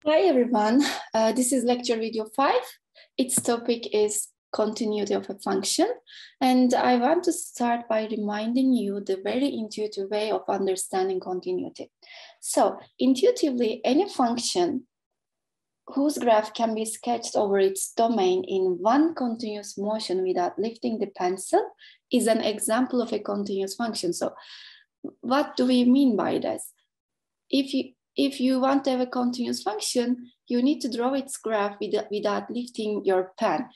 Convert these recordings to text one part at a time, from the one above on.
Hi everyone, this is lecture video 5. Its topic is continuity of a function. And I want to start by reminding you the very intuitive way of understanding continuity. So intuitively, any function whose graph can be sketched over its domain in one continuous motion without lifting the pencil is an example of a continuous function. So what do we mean by this? If you want to have a continuous function, you need to draw its graph without lifting your pen.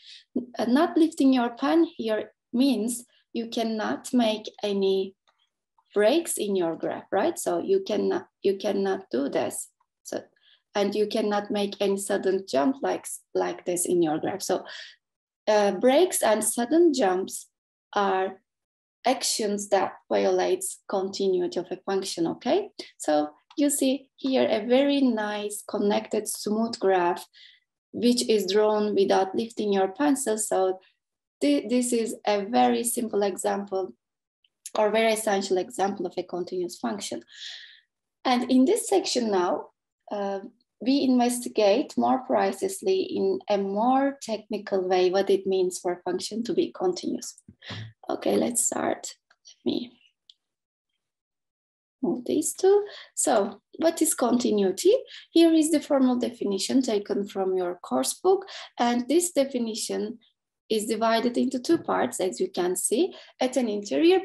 Not lifting your pen here means you cannot make any breaks in your graph, right? So you cannot do this. So, and you cannot make any sudden jump like this in your graph. So breaks and sudden jumps are actions that violates continuity of a function, okay? So you see here a very nice connected smooth graph, which is drawn without lifting your pencil. So this is a very simple example or very essential example of a continuous function. And in this section now, we investigate more precisely in a more technical way what it means for a function to be continuous. Okay, let's start. Let me move these two. So what is continuity? Here is the formal definition taken from your course book. And this definition is divided into two parts, as you can see. At an interior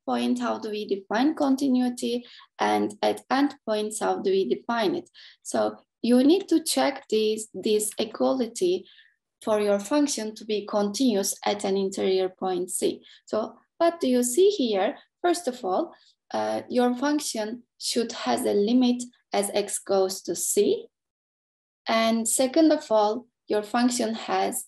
point, how do we define continuity? And at endpoints, how do we define it? So you need to check this equality for your function to be continuous at an interior point C. So what do you see here? First of all, your function should have a limit as x goes to C. And second of all, your function has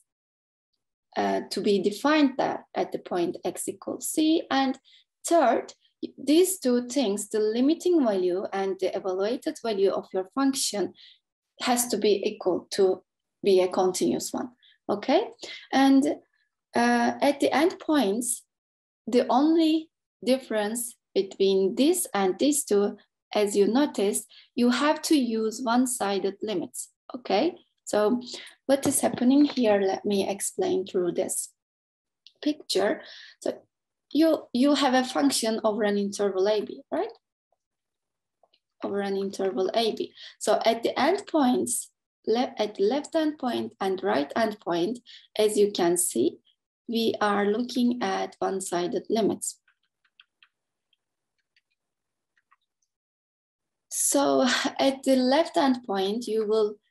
to be defined that at the point x equals C. And third, these two things, the limiting value and the evaluated value of your function has to be equal to be a continuous one, okay? And at the endpoints, the only difference between this and these two, as you noticed, you have to use one-sided limits, okay? So what is happening here, let me explain through this picture. So you have a function over an interval AB, right? Over an interval AB. So at the endpoints, at the left endpoint and right endpoint, as you can see, we are looking at one-sided limits. So at the left endpoint,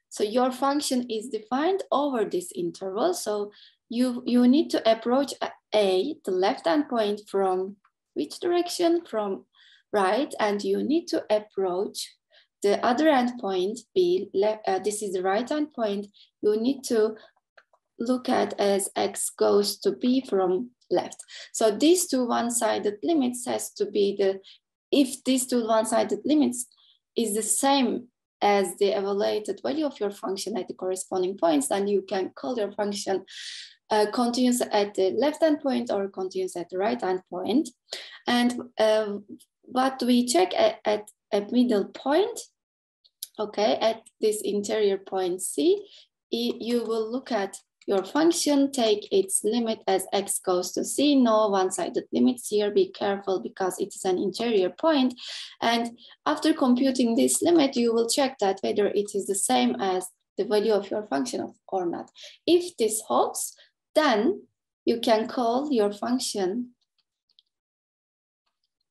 so your function is defined over this interval. So you need to approach A, the left endpoint, from which direction? From right, and you need to approach the other endpoint, B, this is the right endpoint, you need to look at as x goes to B from left. So these two one-sided limits has to be if these two one-sided limits is the same as the evaluated value of your function at the corresponding points, then you can call your function continuous at the left endpoint or continuous at the right endpoint. And what we check at a middle point, okay, at this interior point C, you will look at your function, take its limit as x goes to C. No one-sided limits here, be careful because it is an interior point. And after computing this limit, you will check that whether it is the same as the value of your function or not. If this holds, then you can call your function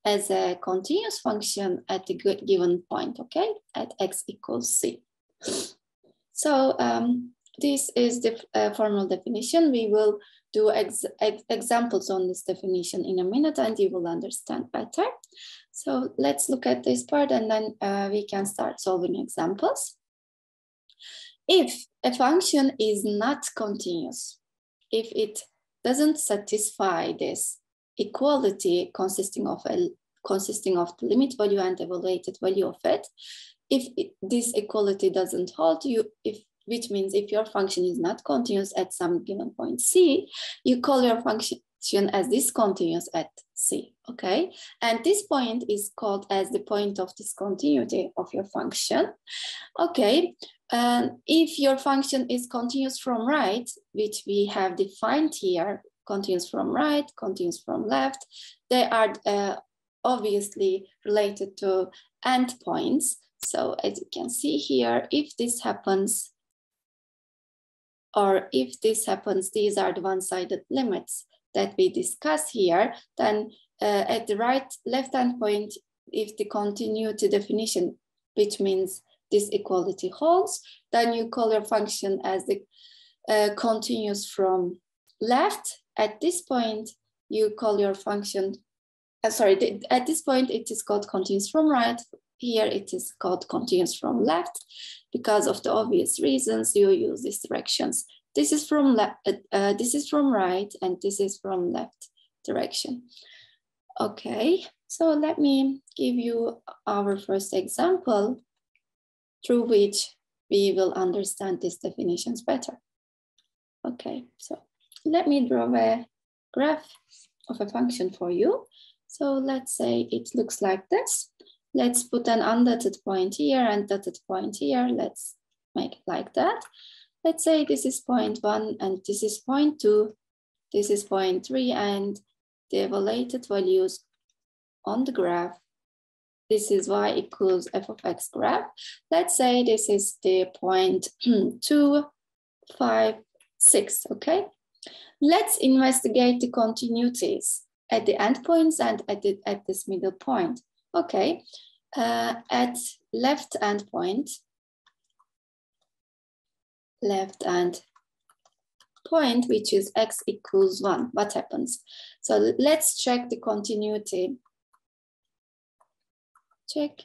as a continuous function at the given point, okay, at x equals C. So this is the formal definition. We will do examples on this definition in a minute and you will understand better. So let's look at this part and then we can start solving examples. If a function is not continuous, if it doesn't satisfy this equality consisting of the limit value and evaluated value of it, this equality doesn't hold, which means if your function is not continuous at some given point C, you call your function function as discontinuous at C, okay? And this point is called as the point of discontinuity of your function, okay? If your function is continuous from right, which we have defined here, continuous from right, continuous from left, they are obviously related to endpoints. So as you can see here, if this happens, or if this happens, these are the one-sided limits that we discuss here, then at the left endpoint, if the continuity definition, which means this equality holds, then you call your function as the continuous from left. At this point, you call your function, at this point, it is called continuous from right. Here it is called continuous from left. Because of the obvious reasons, you use these directions. This is from this is from right, and this is from left direction. Okay, so let me give you our first example through which we will understand these definitions better. Okay, so let me draw a graph of a function for you. So let's say it looks like this. Let's put an undotted point here and dotted point here. Let's make it like that. Let's say this is 0.1 and this is 0.2. This is 0.3 and the evaluated values on the graph. This is y equals f of x graph. Let's say this is the 0.256, okay? Let's investigate the continuities at the endpoints and at this middle point. Okay, at left endpoint, which is x equals 1, what happens? So let's check the continuity. Check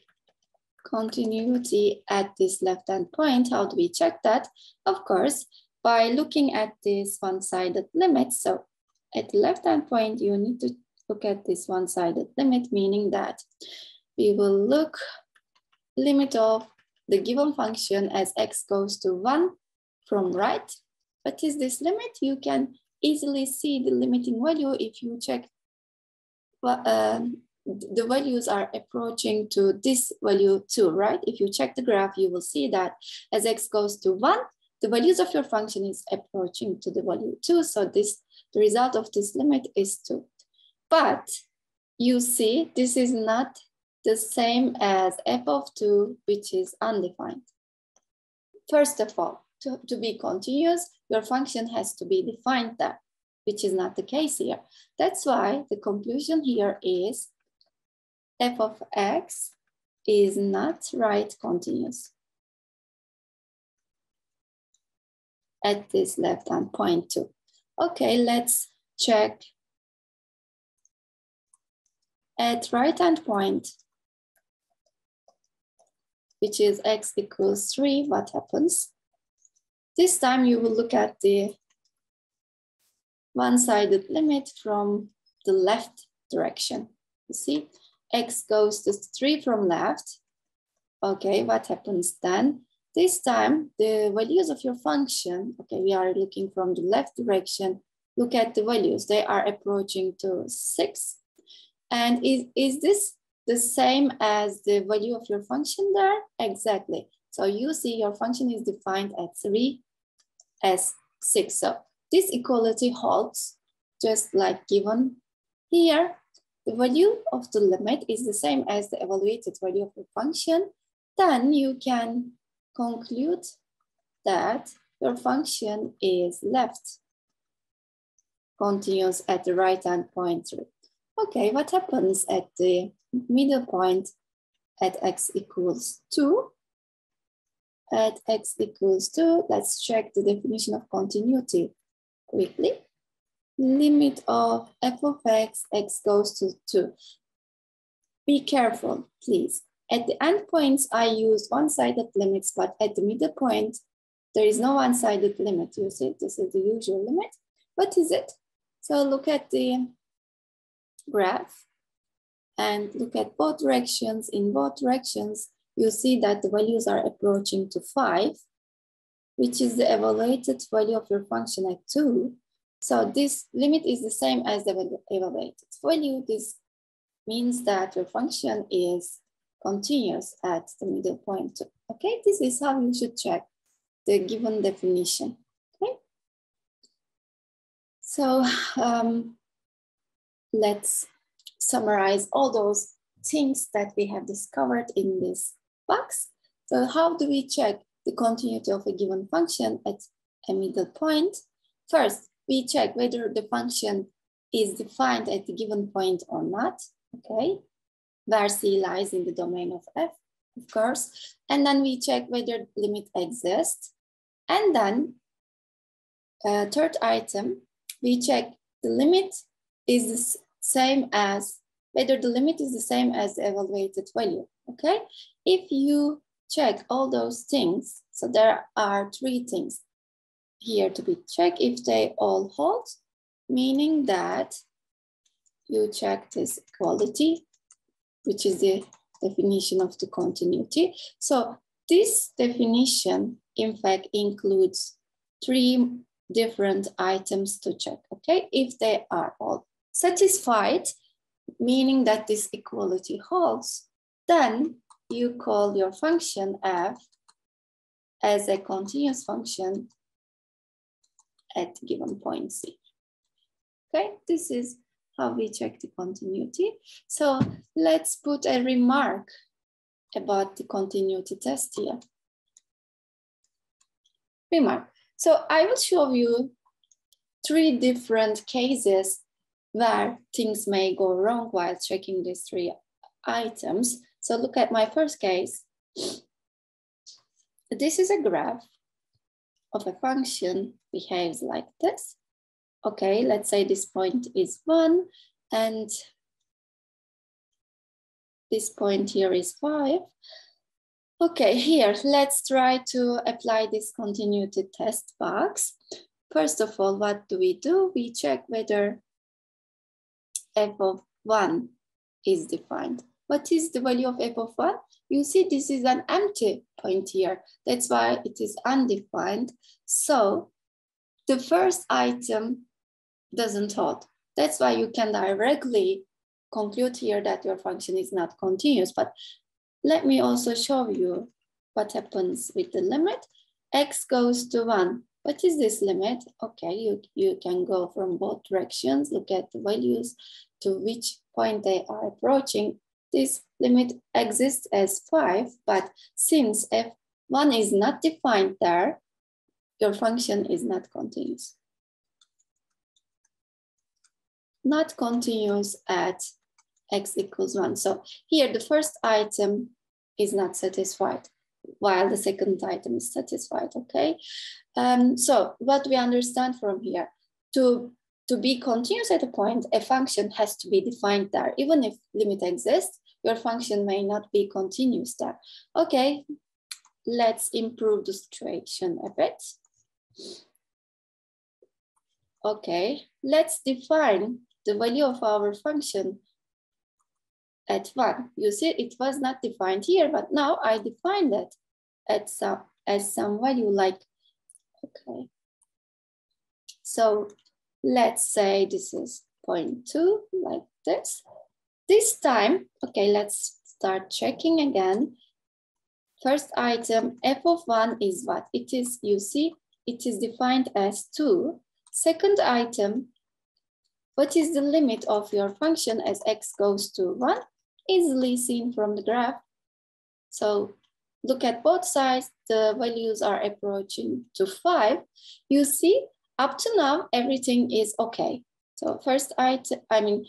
continuity at this left endpoint. How do we check that? Of course, by looking at this one-sided limit. So at the left endpoint, you need to look at this one-sided limit, meaning that we will look limit of the given function as x goes to 1 from right. What is this limit? You can easily see the limiting value if you check the values are approaching to this value too, right? If you check the graph, you will see that as x goes to 1, the values of your function is approaching to the value 2. So the result of this limit is 2. But you see, this is not the same as f of 2, which is undefined. First of all, to be continuous, your function has to be defined there, which is not the case here. That's why the conclusion here is f of x is not right continuous at this left-hand point too. Okay, let's check at right-hand point, which is x equals 3, what happens? This time you will look at the one-sided limit from the left direction. You see, x goes to 3 from left. Okay, what happens then? This time, the values of your function, okay, we are looking from the left direction. Look at the values, they are approaching to 6. And is this the same as the value of your function there? Exactly. So you see your function is defined at 3 as 6. So this equality holds just like given here. The value of the limit is the same as the evaluated value of your function. Then you can conclude that your function is left continuous at the right-hand point. Okay, what happens at the middle point at x equals 2? At x equals 2, let's check the definition of continuity quickly. Limit of f of x, x goes to 2. Be careful, please. At the endpoints, I use one-sided limits, but at the middle point, there is no one-sided limit. You see, this is the usual limit. What is it? So look at the graph and look at both directions. In both directions, you see that the values are approaching to 5, which is the evaluated value of your function at 2. So this limit is the same as the evaluated value. This means that your function is continuous at the middle point. Okay, this is how you should check the given definition. Okay, so let's summarize all those things that we have discovered in this box. So how do we check the continuity of a given function at a middle point? First, we check whether the function is defined at the given point or not, okay? Where C lies in the domain of F, of course. And then we check whether the limit exists. And then, third item, we check the limit is the same as, whether the limit is the same as the evaluated value, okay? If you check all those things, so there are three things here to be checked. If they all hold, meaning that you check this equality, which is the definition of the continuity. So this definition, in fact, includes three different items to check, okay? If they are all satisfied, meaning that this equality holds, then you call your function f as a continuous function at given point C. Okay, this is how we check the continuity. So let's put a remark about the continuity test here. Remark. So I will show you three different cases where things may go wrong while checking these three items. So look at my first case. This is a graph of a function behaves like this. Okay, let's say this point is 1 and this point here is 5. Okay, here, let's try to apply this continuity test box. First of all, what do? We check whether f of 1 is defined. What is the value of f of 1? You see, this is an empty point here. That's why it is undefined. So the first item doesn't hold. That's why you can directly conclude here that your function is not continuous. But let me also show you what happens with the limit. X goes to 1. What is this limit? Okay, you can go from both directions, look at the values to which point they are approaching. This limit exists as 5, but since f1 is not defined there, your function is not continuous. Not continuous at x equals 1. So here the first item is not satisfied, while the second item is satisfied, okay? So what we understand from here, to be continuous at a point, a function has to be defined there. Even if limit exists, your function may not be continuous there. Okay, let's improve the situation a bit. Okay, let's define the value of our function at 1. You see, it was not defined here, but now I defined it at some value like, okay. So let's say this is 0.2, like this. This time, okay, let's start checking again. First item, f of 1 is what? It is, you see, it is defined as 2. Second item, what is the limit of your function as x goes to 1? Easily seen from the graph. So look at both sides, the values are approaching to 5. You see, up to now, everything is okay. So first item,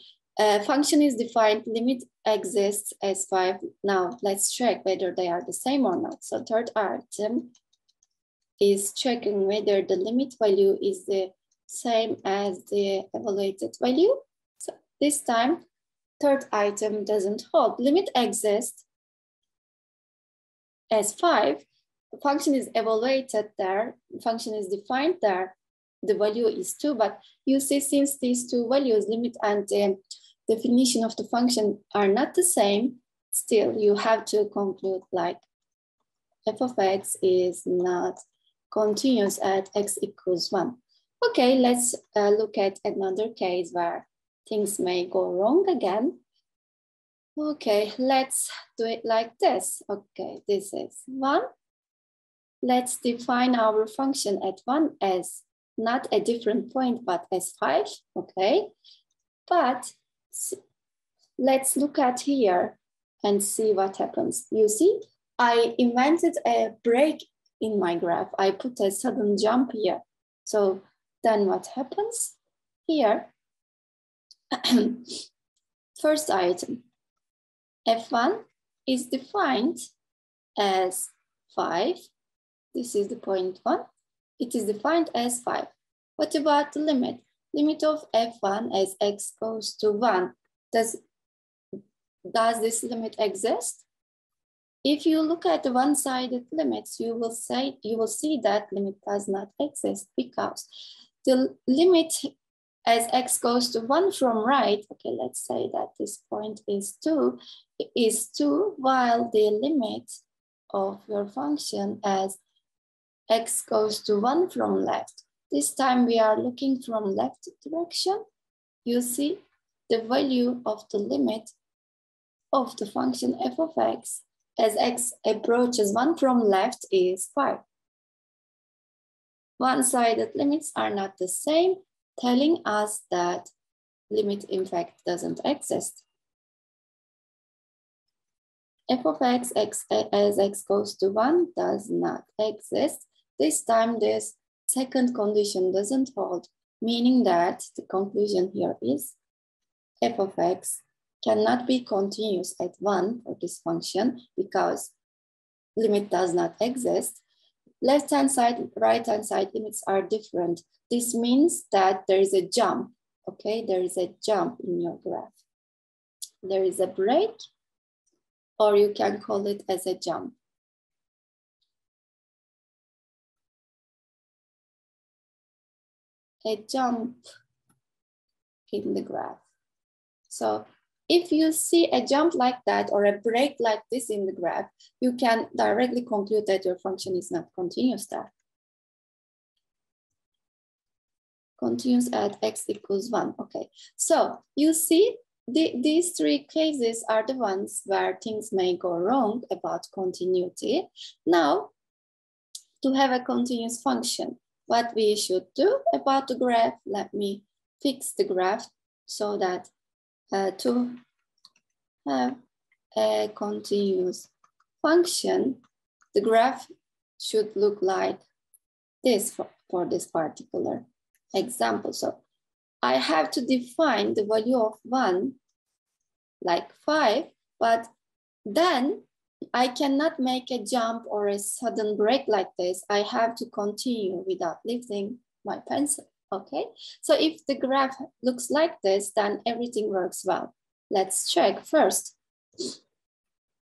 function is defined, limit exists as 5. Now let's check whether they are the same or not. So third item is checking whether the limit value is the same as the evaluated value. So this time, third item doesn't hold. Limit exists as 5. The function is evaluated there. The function is defined there. The value is 2. But you see, since these two values, limit and the definition of the function, are not the same, still you have to conclude like f of x is not continuous at x equals 1. Okay, let's look at another case where things may go wrong again. Okay, let's do it like this. Okay, this is 1. Let's define our function at 1 as not a different point, but as 5, okay? But let's look at here and see what happens. You see, I invented a break in my graph. I put a sudden jump here. So then what happens? Here, first item, f1 is defined as 5. This is the point 1. It is defined as 5. What about the limit? Limit of f1 as x goes to 1. Does this limit exist? If you look at the one-sided limits, you will see that limit does not exist because the limit as x goes to 1 from right, okay, let's say that this point is 2, while the limit of your function as x goes to 1 from left. This time we are looking from left direction. You see the value of the limit of the function f of x as x approaches 1 from left is 5. One-sided limits are not the same, telling us that limit in fact doesn't exist. F of x as x goes to 1 does not exist. This time this second condition doesn't hold, meaning that the conclusion here is f of x cannot be continuous at 1 for this function because limit does not exist. Left-hand side, right-hand side limits are different. This means that there is a jump, okay? There is a jump in your graph. There is a break, or you can call it as a jump. A jump in the graph. So if you see a jump like that or a break like this in the graph, you can directly conclude that your function is not continuous there. Continuous at x equals 1, okay. So you see these 3 cases are the ones where things may go wrong about continuity. Now, to have a continuous function, what we should do about the graph, let me fix the graph so that to have a continuous function, the graph should look like this for this particular example. So I have to define the value of 1 like 5, but then I cannot make a jump or a sudden break like this. I have to continue without lifting my pencil, okay? So if the graph looks like this, then everything works well. Let's check first.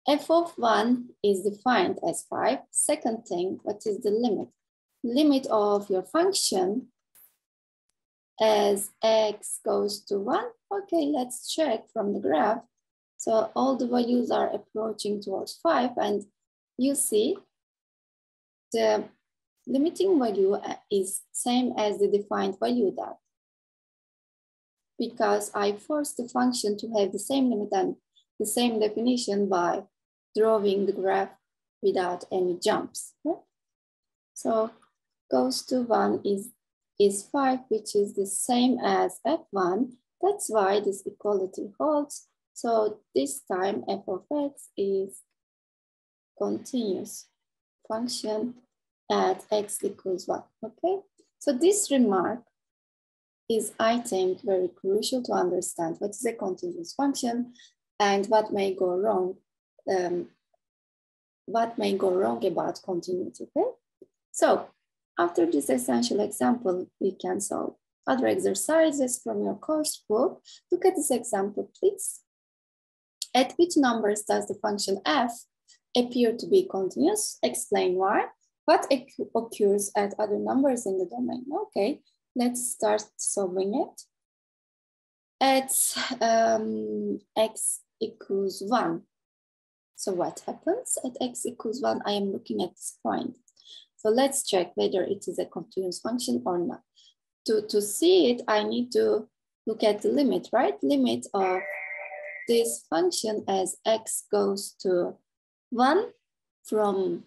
F of 1 is defined as 5. Second thing, what is the limit? Limit of your function as x goes to 1. Okay, let's check from the graph. So all the values are approaching towards 5, and you see the limiting value is same as the defined value there, because I forced the function to have the same limit and the same definition by drawing the graph without any jumps. Okay? So goes to 1 is 5, which is the same as f1. That's why this equality holds. So this time f of x is continuous function at x equals 1, okay? So this remark is, I think, very crucial to understand what is a continuous function and what may go wrong about continuity, okay? So after this essential example, we can solve other exercises from your course book. Look at this example, please. At which numbers does the function f appear to be continuous? Explain why. What occurs at other numbers in the domain? Okay, let's start solving it. At x equals 1. So what happens at x equals 1? I am looking at this point. So let's check whether it is a continuous function or not. to see it, I need to look at the limit, right? Limit of this function as x goes to 1 from,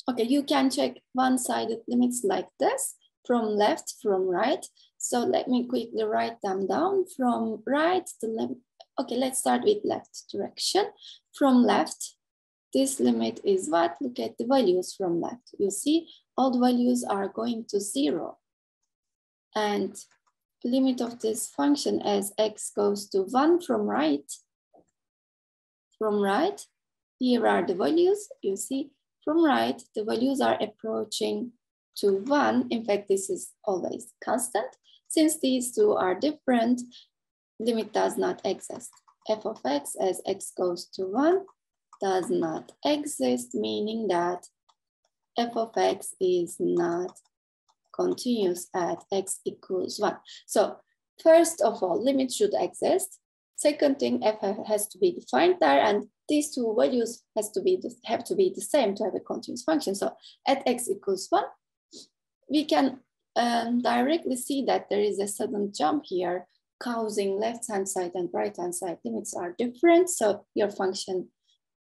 okay, you can check one-sided limits like this, from left, from right. So let me quickly write them down. From right, the limit, okay, let's start with left direction. From left, this limit is what? Look at the values from left. You see, all the values are going to 0. And limit of this function as x goes to 1 from right. From right, here are the values. You see, from right, the values are approaching to 1. In fact, this is always constant. Since these two are different, limit does not exist. F of x as x goes to 1 does not exist, meaning that f of x is not continuous at x equals 1. So first of all, limit should exist. Second thing, f has to be defined there, and these two values have to be the same to have a continuous function. So at x equals 1, we can directly see that there is a sudden jump here, causing left-hand side and right-hand side limits are different. So your function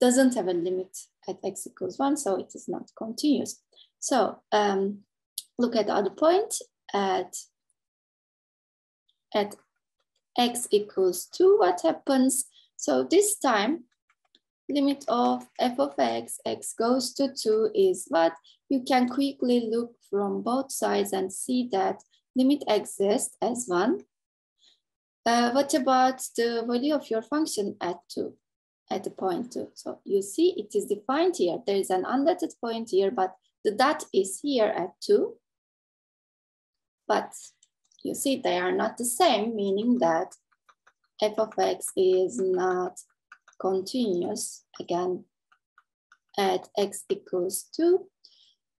doesn't have a limit at x equals 1, so it is not continuous. So look at the other point at x equals 2, what happens? So this time, limit of f of x, x goes to 2 is what? You can quickly look from both sides and see that limit exists as 1. What about the value of your function at 2, at the point 2? So you see it is defined here. There is an undotted point here, but the dot is here at 2. But you see they are not the same, meaning that f of x is not continuous, again, at x equals 2.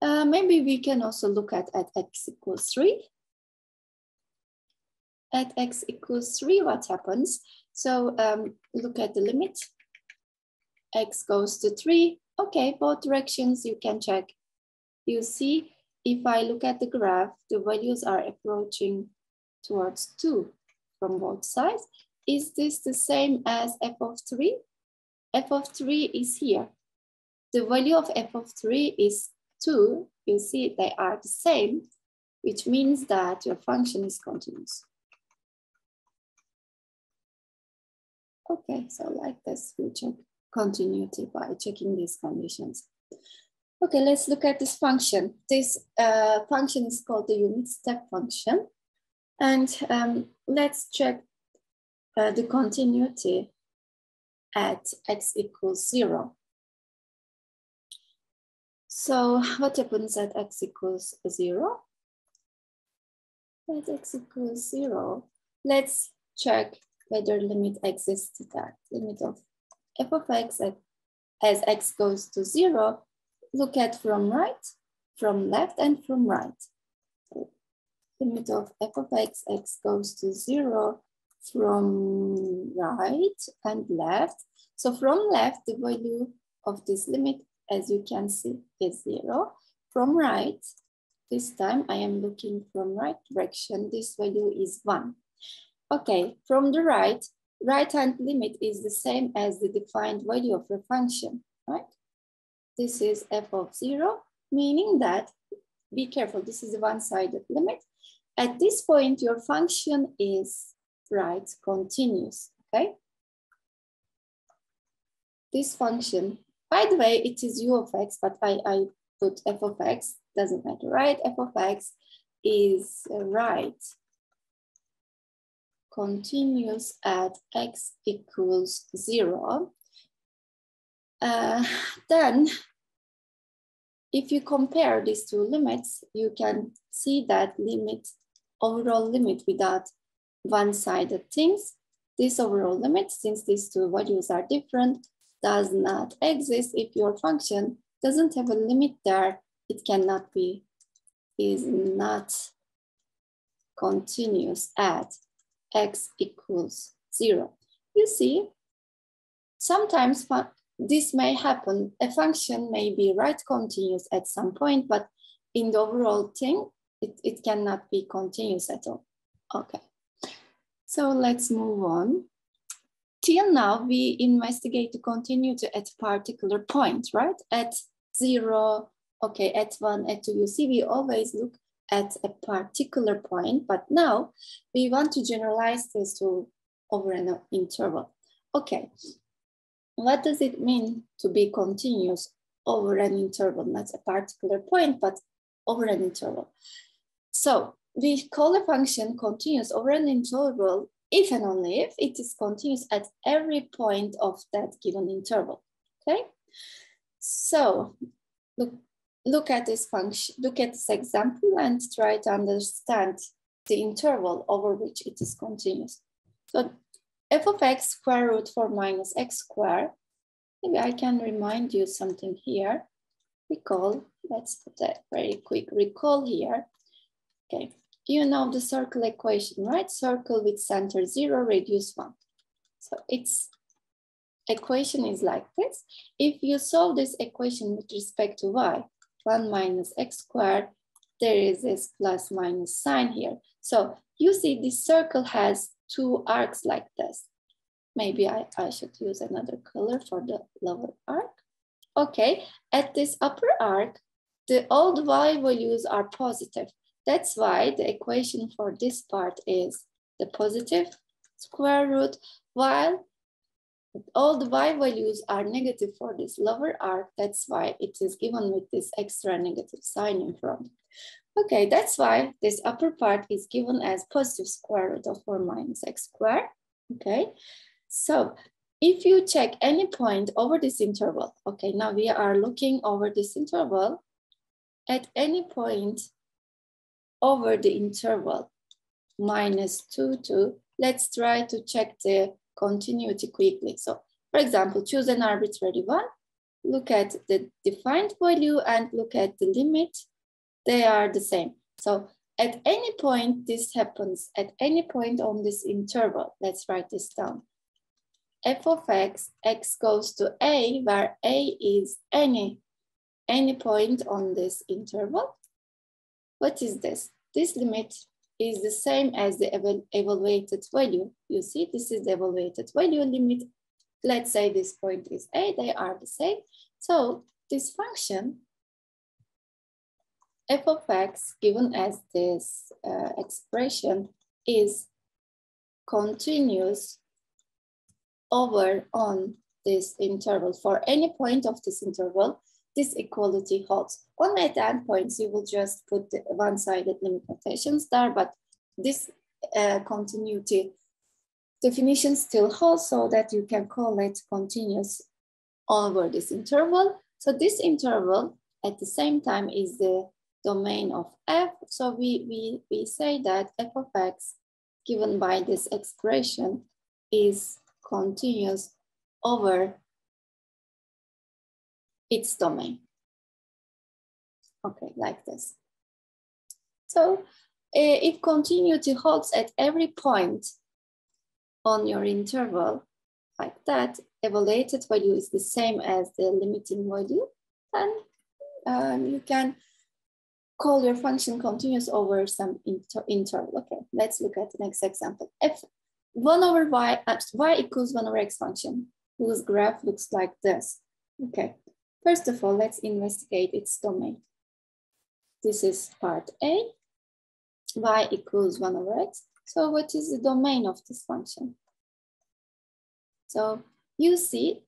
Maybe we can also look at x equals 3. At x equals 3, what happens? So look at the limit. X goes to 3. Okay, both directions you can check. You see, if I look at the graph, the values are approaching towards 2 from both sides. Is this the same as f of 3? F of 3 is here. The value of f of 3 is 2. You see they are the same, which means that your function is continuous. Okay, so like this, we check continuity by checking these conditions. Okay, let's look at this function. This function is called the unit step function. And let's check the continuity at x equals 0. So what happens at x equals 0? At x equals 0, let's check whether limit exists to that. Limit of f of x as x goes to 0, look at from right, from left, and from right. So limit of f of x, x goes to 0 from right and left. So from left, the value of this limit, as you can see, is 0. From right, this time I am looking from right direction, this value is 1. Okay, from the right-hand limit is the same as the defined value of the function, right? This is f of 0, meaning that, be careful, this is a one-sided limit. At this point, your function is right continuous, okay? This function, by the way, it is u of x, but I put f of x, doesn't matter, right? F of x is right continuous at x equals 0. Then, if you compare these two limits, you can see that overall limit without one-sided things, this overall limit, since these two values are different, does not exist. If your function doesn't have a limit there, it cannot be, is not continuous at x equals 0. You see, sometimes this may happen. A function may be right continuous at some point, but in the overall thing, it cannot be continuous at all. Okay, so let's move on. Till now, we investigate the continuity at a particular point, right? At 0, okay, at 1, at 2, you see, we always look at a particular point, but now we want to generalize this to over an interval. Okay, what does it mean to be continuous over an interval? Not a particular point, but over an interval. So we call a function continuous over an interval if and only if it is continuous at every point of that given interval, okay? So look at this function, look at this example and try to understand the interval over which it is continuous. So f of x square root 4 minus x squared, maybe I can remind you something here. Recall, let's put a very quick recall here. Okay, you know the circle equation, right? Circle with center 0, radius 1. So its equation is like this. If you solve this equation with respect to y, 1 minus x squared, there is this plus minus sign here. So you see this circle has 2 arcs like this. Maybe I should use another color for the lower arc. Okay, at this upper arc, all the y values are positive. That's why the equation for this part is the positive square root, while all the y values are negative for this lower arc. That's why it is given with this extra negative sign in front. Okay, that's why this upper part is given as positive square root of 4 minus x squared. Okay, so if you check any point over this interval, okay, now we are looking over this interval, at any point over the interval minus 2 to, let's try to check the continuity quickly. So for example, choose an arbitrary one, look at the defined value and look at the limit. They are the same. So at any point this happens, at any point on this interval, let's write this down. F of x, x goes to a, where a is any point on this interval. What is this? This limit is the same as the evaluated value. You see, this is the evaluated value limit. Let's say this point is a, they are the same. So this function, f of x, given as this expression, is continuous over on this interval. For any point of this interval, this equality holds. On at the endpoints, you will just put the one-sided limit notations there, but this continuity definition still holds so that you can call it continuous over this interval. So this interval at the same time is the domain of f. So we say that f of x given by this expression is continuous over its domain. Okay, like this. So if continuity holds at every point on your interval like that, evaluated value is the same as the limiting value, then you can call your function continuous over some interval. Okay, let's look at the next example. If 1 over y equals 1 over x function, whose graph looks like this. Okay, first of all, let's investigate its domain. This is part A, y equals 1 over x. So what is the domain of this function? So you see,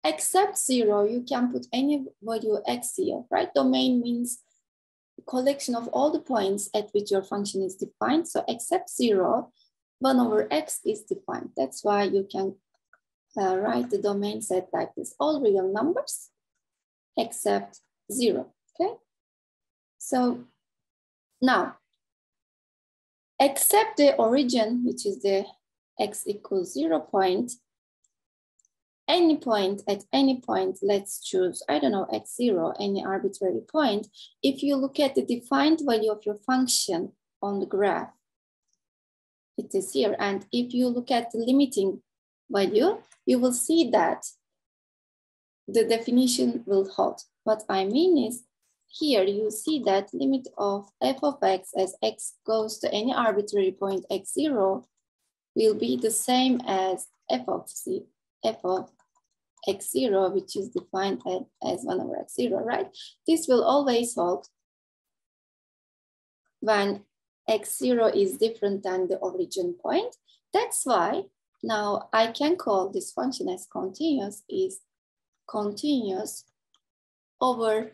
except 0, you can put any value x here, right? Domain means collection of all the points at which your function is defined. So except 0, 1 over x is defined. That's why you can write the domain set like this, all real numbers except 0, okay? So now, except the origin, which is the x equals 0 point, any point at any point, let's choose, I don't know, x0, any arbitrary point. If you look at the defined value of your function on the graph, it is here. And if you look at the limiting value, you will see that the definition will hold. What I mean is, here you see that limit of f of x as x goes to any arbitrary point x0 will be the same as f of x0, which is defined as 1 over x0, right? This will always hold when x0 is different than the origin point. That's why now I can call this function as continuous, is continuous over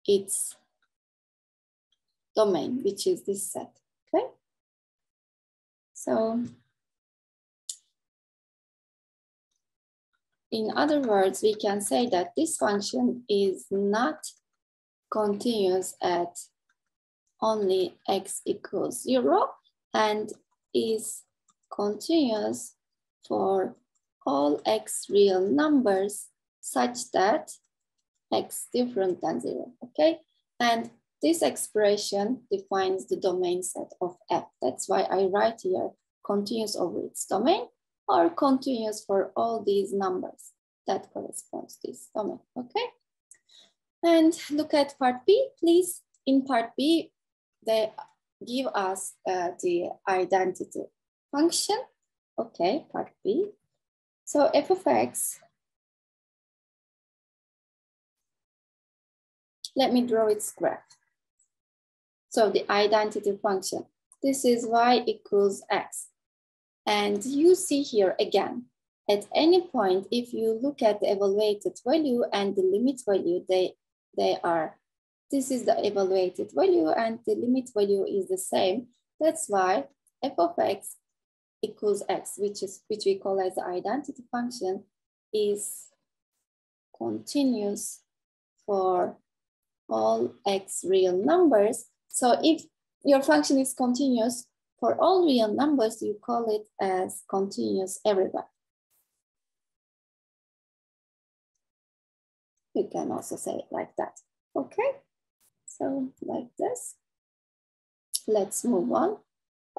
its domain, which is this set, okay? So in other words, we can say that this function is not continuous at only x equals 0 and is continuous for all x real numbers such that x different than 0, okay? And this expression defines the domain set of f. That's why I write here continuous over its domain, or continuous for all these numbers that corresponds to this domain, okay? And look at part B, please. In part B, they give us the identity function, okay, part B. So f of x, let me draw its graph. So the identity function, this is y equals x. And you see here again, at any point, if you look at the evaluated value and the limit value, they are, this is the evaluated value and the limit value is the same. That's why f of x equals x, which we call as the identity function, is continuous for all x real numbers. So if your function is continuous for all real numbers, you call it as continuous everywhere. You can also say it like that, okay? So like this. Let's move on.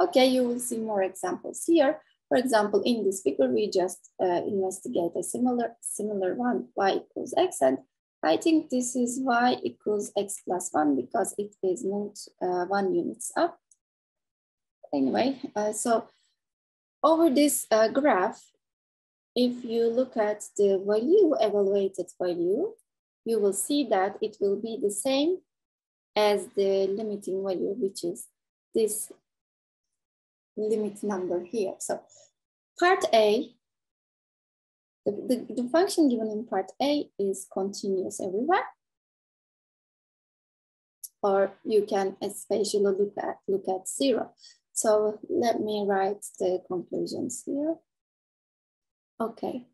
Okay, you will see more examples here. For example, in this figure, we just investigate a similar one, y equals x, and I think this is y equals x plus 1 because it is moved 1 units up. Anyway, so over this graph, if you look at the value, evaluated value, you will see that it will be the same as the limiting value, which is this limit number here. So part A, the function given in part A is continuous everywhere. Or you can especially look at 0. So let me write the conclusions here. Okay,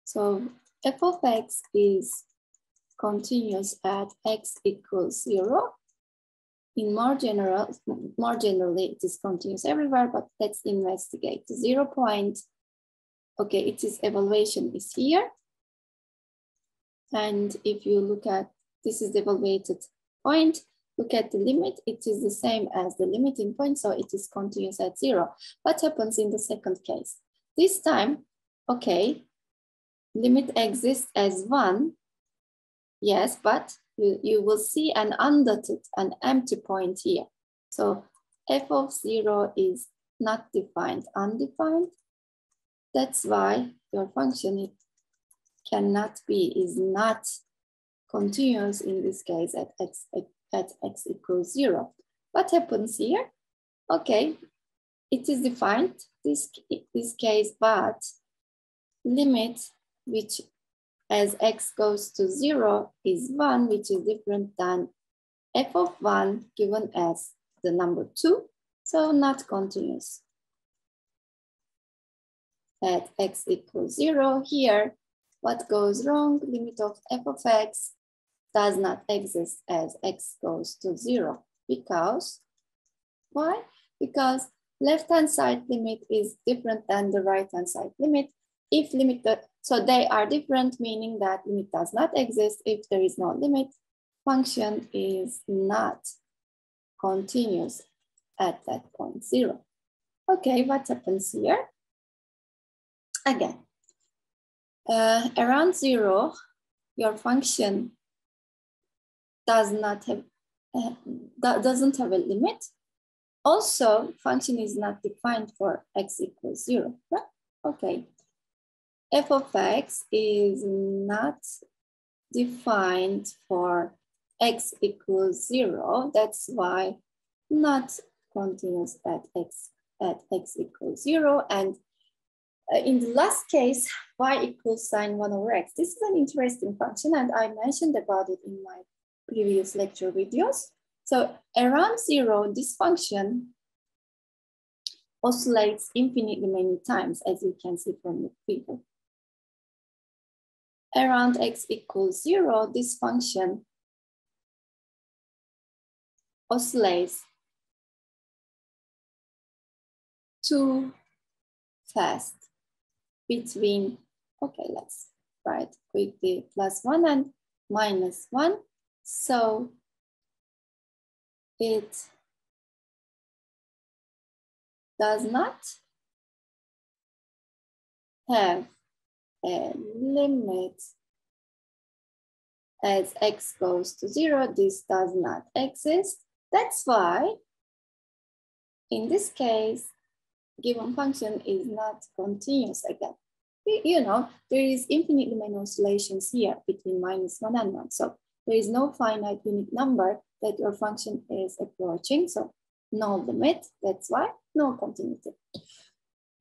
so f of x is continuous at x equals 0. In more generally, it is continuous everywhere, but let's investigate the 0 point. Okay, its evaluation is here. And if you look at, this is the evaluated point, look at the limit, it is the same as the limiting point, so it is continuous at 0. What happens in the second case? This time, okay, limit exists as 1, yes, but you will see an undotted, an empty point here. So f of 0 is not defined, undefined. That's why your function is not continuous in this case at x equals 0. What happens here? Okay, it is defined this case, but limit which as x goes to 0 is 1, which is different than f of 1 given as the number 2, so not continuous. At x equals 0 here, what goes wrong? Limit of f of x does not exist as x goes to 0. Because, why? Because left-hand side limit is different than the right-hand side limit. If so they are different, meaning that limit does not exist. If there is no limit, function is not continuous at that point 0. Okay, what happens here? Again, around 0, your function doesn't have a limit. Also, function is not defined for x equals 0. Right? Okay. F of x is not defined for x equals 0. That's why not continuous at x equals 0. And in the last case, y equals sine 1 over x. This is an interesting function, and I mentioned about it in my previous lecture videos. So around 0, this function oscillates infinitely many times, as you can see from the figure. Around x equals 0, this function oscillates too fast between, okay, let's write quickly, +1 and -1. So it does not have a limit as x goes to 0. This does not exist. That's why, in this case, given function is not continuous again. You know, there is infinitely many oscillations here between -1 and 1. So there is no finite unit number that your function is approaching. So no limit, that's why no continuity.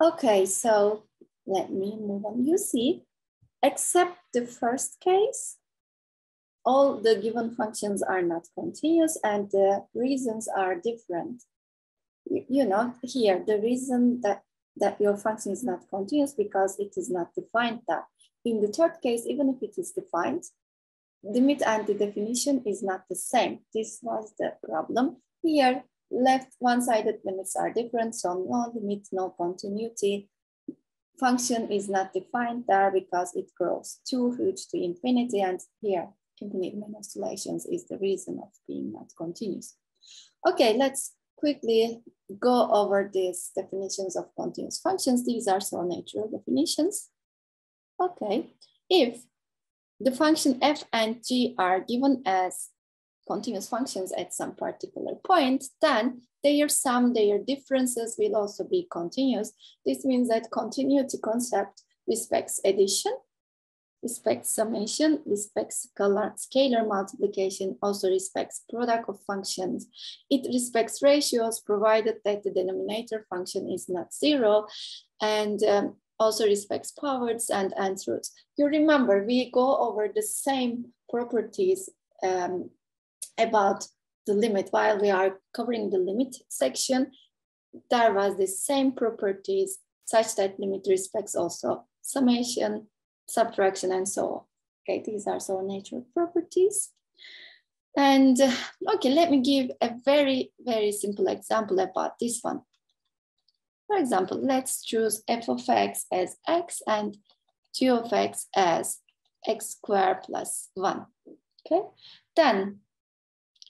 Okay, so let me move on. You see, except the first case, all the given functions are not continuous and the reasons are different. You know, here, the reason that your function is not continuous because it is not defined that. In the third case, even if it is defined, limit and the definition is not the same. This was the problem. Here, left one-sided limits are different, so no limit, no continuity. Function is not defined there because it grows too huge to infinity, and here, infinite many oscillations is the reason of being not continuous. Okay, let's quickly go over these definitions of continuous functions. These are so natural definitions. Okay, if the function f and g are given as continuous functions at some particular point, then their sum, their differences will also be continuous. This means that continuity concept respects addition, respects summation, respects scalar multiplication, also respects product of functions. It respects ratios provided that the denominator function is not 0, and also respects powers and nth roots. You remember, we go over the same properties about the limit while we are covering the limit section. There was the same properties such that limit respects also summation, subtraction, and so on. Okay, these are so natural properties. And okay, let me give a very, very simple example about this one. For example, let's choose f of x as x and g of x as x squared plus 1. Okay, then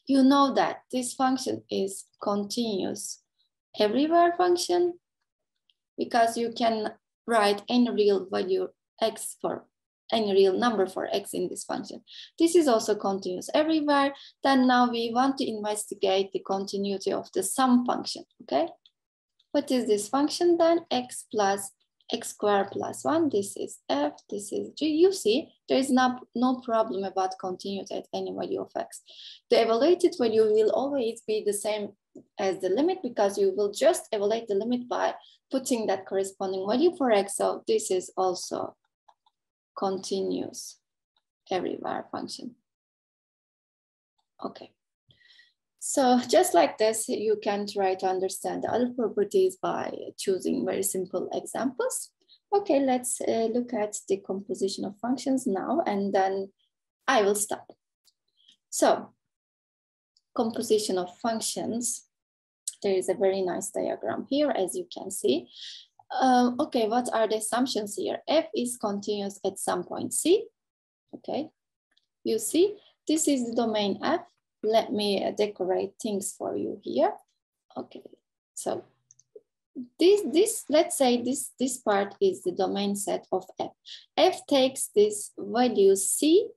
you know that this function is continuous everywhere function because you can write any real value x for any real number for x in this function. This is also continuous everywhere. Then now we want to investigate the continuity of the sum function, okay? What is this function then? X plus x squared plus 1. This is f, this is g. You see, there is no problem about continuity at any value of x. The evaluated value will always be the same as the limit because you will just evaluate the limit by putting that corresponding value for x. So this is also continuous everywhere function. Okay. So just like this, you can try to understand the other properties by choosing very simple examples. Okay, let's look at the composition of functions now, and then I will stop. So composition of functions, there is a very nice diagram here, as you can see. Okay, what are the assumptions here? F is continuous at some point C. Okay, you see, this is the domain F. Let me decorate things for you here. Okay, so let's say this part is the domain set of F. F takes this value C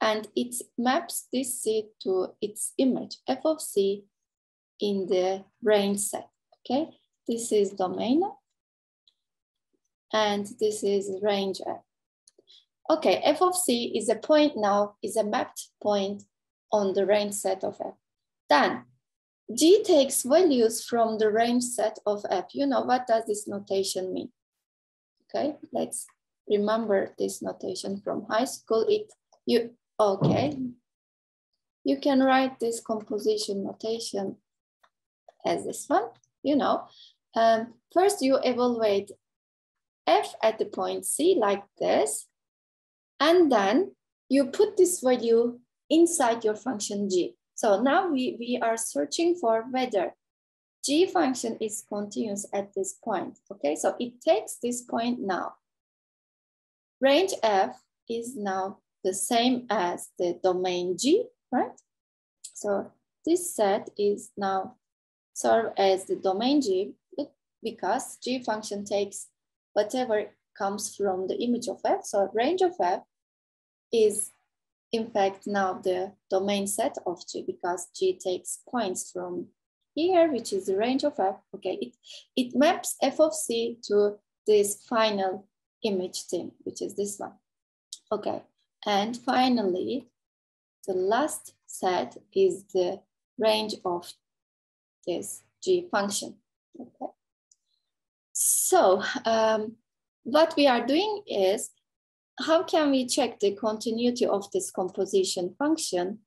and it maps this C to its image, f of C, in the range set, okay? This is domain, and this is range F. Okay, f of C is a point now, is a mapped point on the range set of F. Then G takes values from the range set of F. You know, what does this notation mean? Okay, let's remember this notation from high school. Okay, you can write this composition notation as this one. You know, first you evaluate F at the point C like this, and then you put this value inside your function G. So now we are searching for whether G function is continuous at this point, okay? So it takes this point now. Range F is now the same as the domain G, right? So this set is now served as the domain G because G function takes whatever comes from the image of F. So range of F is in fact now the domain set of G because G takes points from here, which is the range of F. Okay, it maps f of C to this final image thing, which is this one. Okay, and finally, the last set is the range of this G function. Okay. So what we are doing is, how can we check the continuity of this composition function?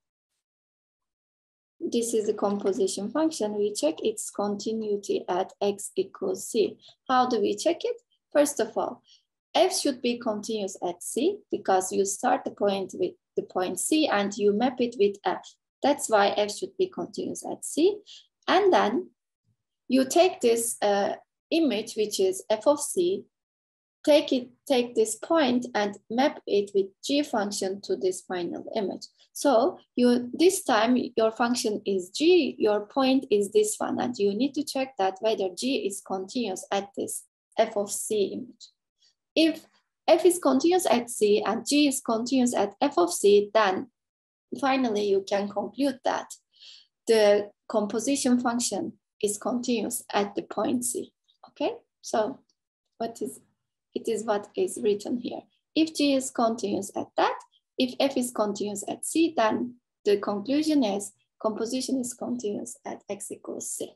This is the composition function. We check its continuity at x equals C. How do we check it? First of all, F should be continuous at C because you start the point with the point C and you map it with F. That's why F should be continuous at C. And then you take this image, which is f of C, take this point and map it with G function to this final image. So this time your function is G, your point is this one, and you need to check that whether G is continuous at this f of C image. If F is continuous at C and G is continuous at f of C, then finally you can conclude that the composition function is continuous at the point C. Okay, so it is what is written here. If G is continuous at that, if F is continuous at C, then the conclusion is composition is continuous at x equals C.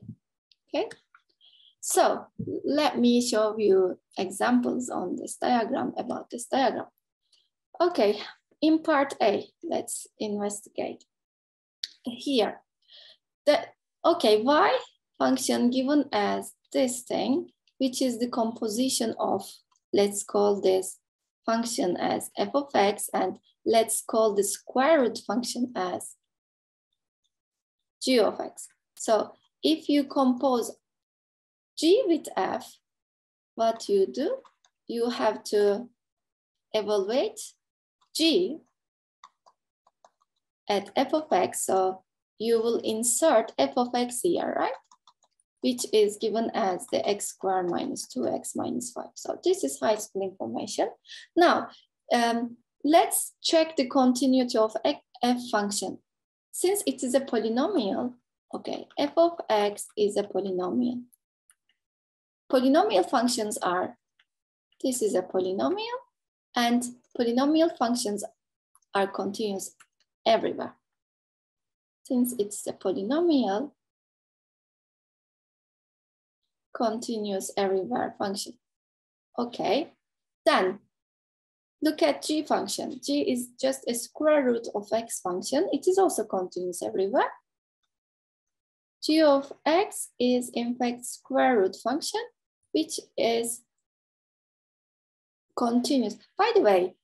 Okay, so let me show you examples on this diagram, about this diagram. Okay, in part A, let's investigate. Here, y function given as this thing, which is the composition of, let's call this function as f of x, and let's call the square root function as g of x. So if you compose g with f, what you do, you have to evaluate g at f of x. So you will insert f of x here, right? Which is given as the x squared minus 2x minus 5. So this is high school information. Now, let's check the continuity of f function. Since it is a polynomial, okay, f of x is a polynomial. Polynomial functions are, this is a polynomial, and polynomial functions are continuous everywhere. Since it's a polynomial, continuous everywhere function. Okay, then look at g function. G is just a square root of x function. It is also continuous everywhere. G of x is in fact square root function, which is continuous. By the way,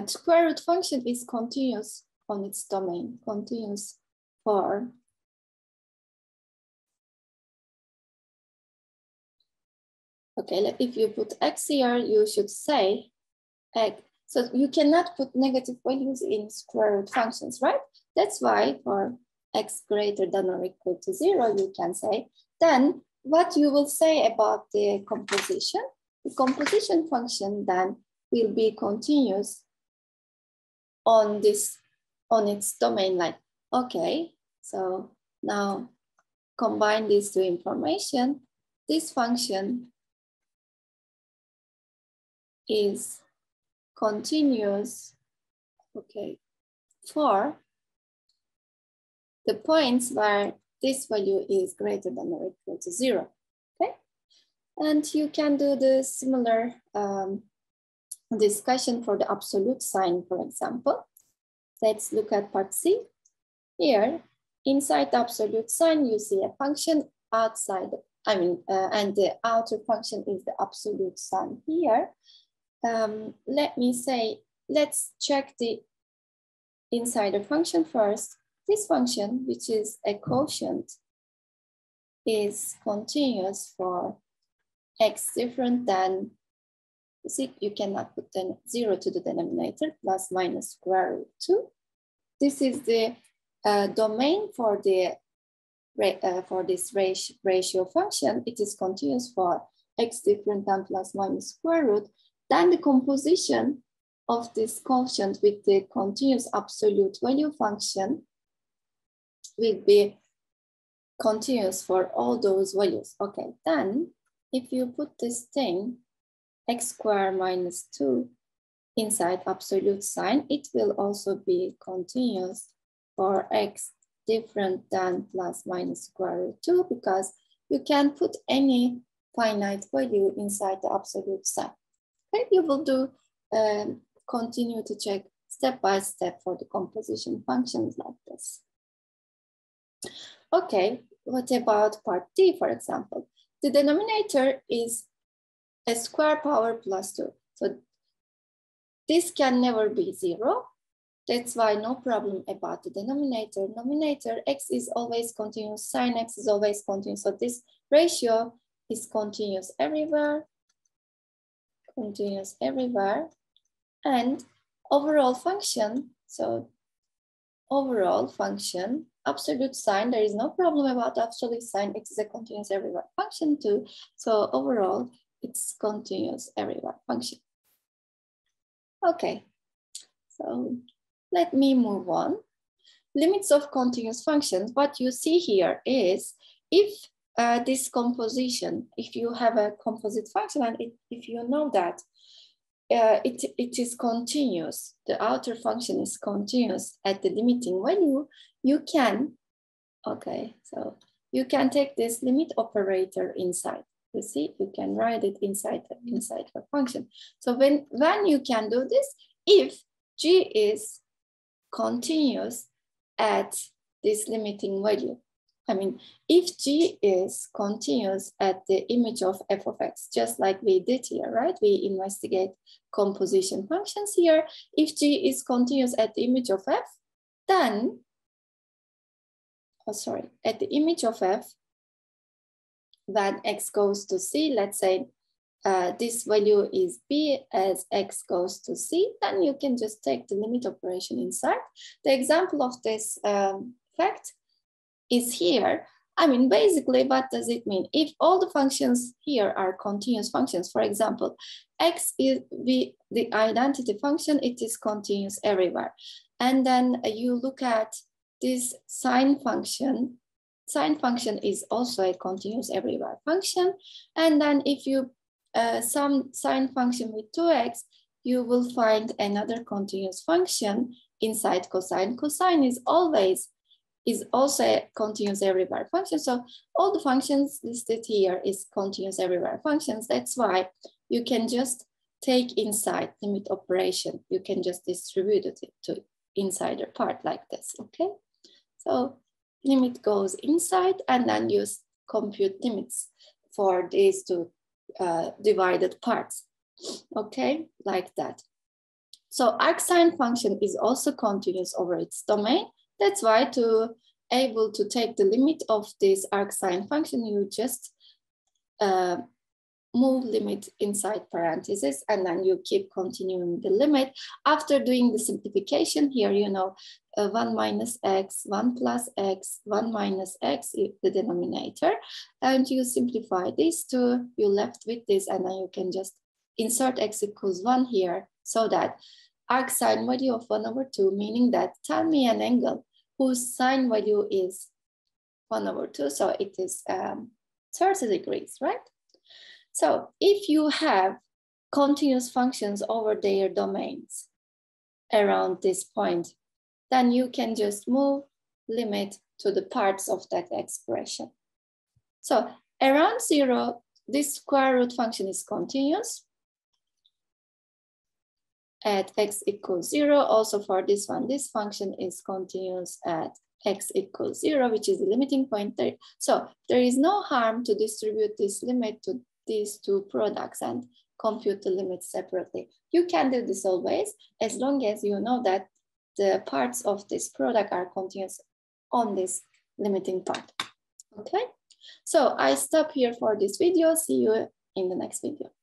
square root function is continuous on its domain, continuous for okay, if you put x here, you should say x. So you cannot put negative values in square root functions, right? That's why for x greater than or equal to 0, you can say. Then what you will say about the composition? The composition function then will be continuous on this on its domain line. Okay, so now combine these two information. This function is continuous, okay, for the points where this value is greater than or equal to 0, okay? And you can do the similar discussion for the absolute sign, for example. Let's look at part C. Here, inside the absolute sign, you see a function outside, and the outer function is the absolute sign here. Let me say, let's check the insider function first. This function, which is a quotient, is continuous for x different than, you see, you cannot put 0 to the denominator, plus minus square root 2. This is the domain for the for this ratio function. It is continuous for x different than plus minus square root. Then the composition of this quotient with the continuous absolute value function will be continuous for all those values. Okay, then if you put this thing, x squared minus 2 inside absolute sign, it will also be continuous for x different than plus minus square root 2, because you can put any finite value inside the absolute sign. Okay, you will do continue to check step by step for the composition functions like this. Okay, what about part D, for example? The denominator is a square power plus 2. So this can never be 0. That's why no problem about the denominator. Nominator, x is always continuous, sine x is always continuous. So this ratio is continuous everywhere. Continuous everywhere. And overall function, so overall function, absolute sign, there is no problem about absolute sign, it is a continuous everywhere function too. So overall, it's continuous everywhere function. Okay, so let me move on. Limits of continuous functions. What you see here is if this composition, if you have a composite function and if you know that it is continuous, the outer function is continuous at the limiting value, you can, okay, so you can take this limit operator inside. You see, you can write it inside the function. So when you can do this, if g is continuous at this limiting value. I mean, if g is continuous at the image of f of x, just like we did here, right? We investigate composition functions here. If g is continuous at the image of f, then, at the image of f, when x goes to c, let's say this value is b as x goes to c, then you can just take the limit operation inside. The example of this fact is here. I mean, basically, what does it mean? If all the functions here are continuous functions, for example, x is the identity function, it is continuous everywhere. And then you look at this sine function. Sine function is also a continuous everywhere function. And then if you sum sine function with 2x, you will find another continuous function inside cosine. Cosine is also a continuous everywhere function. So all the functions listed here is continuous everywhere functions. That's why you can just take inside limit operation. You can just distribute it to insider part like this, okay? So limit goes inside and then you compute limits for these two divided parts, okay? Like that. So arcsine function is also continuous over its domain. That's why to able to take the limit of this arcsine function, you just move limit inside parentheses and then you keep continuing the limit. After doing the simplification here, you know, 1 minus x, 1 plus x, 1 minus x is the denominator. And you simplify these two, you're left with this and then you can just insert x equals 1 here so that arcsine value of 1/2, meaning that tell me an angle whose sine value is 1/2, so it is 30 degrees, right? So if you have continuous functions over their domains around this point, then you can just move limit to the parts of that expression. So around 0, this square root function is continuous at x equals 0. Also for this one, this function is continuous at x equals 0, which is the limiting point there. So there is no harm to distribute this limit to these two products and compute the limits separately. You can do this always, as long as you know that the parts of this product are continuous on this limiting part. Okay, so I stop here for this video. See you in the next video.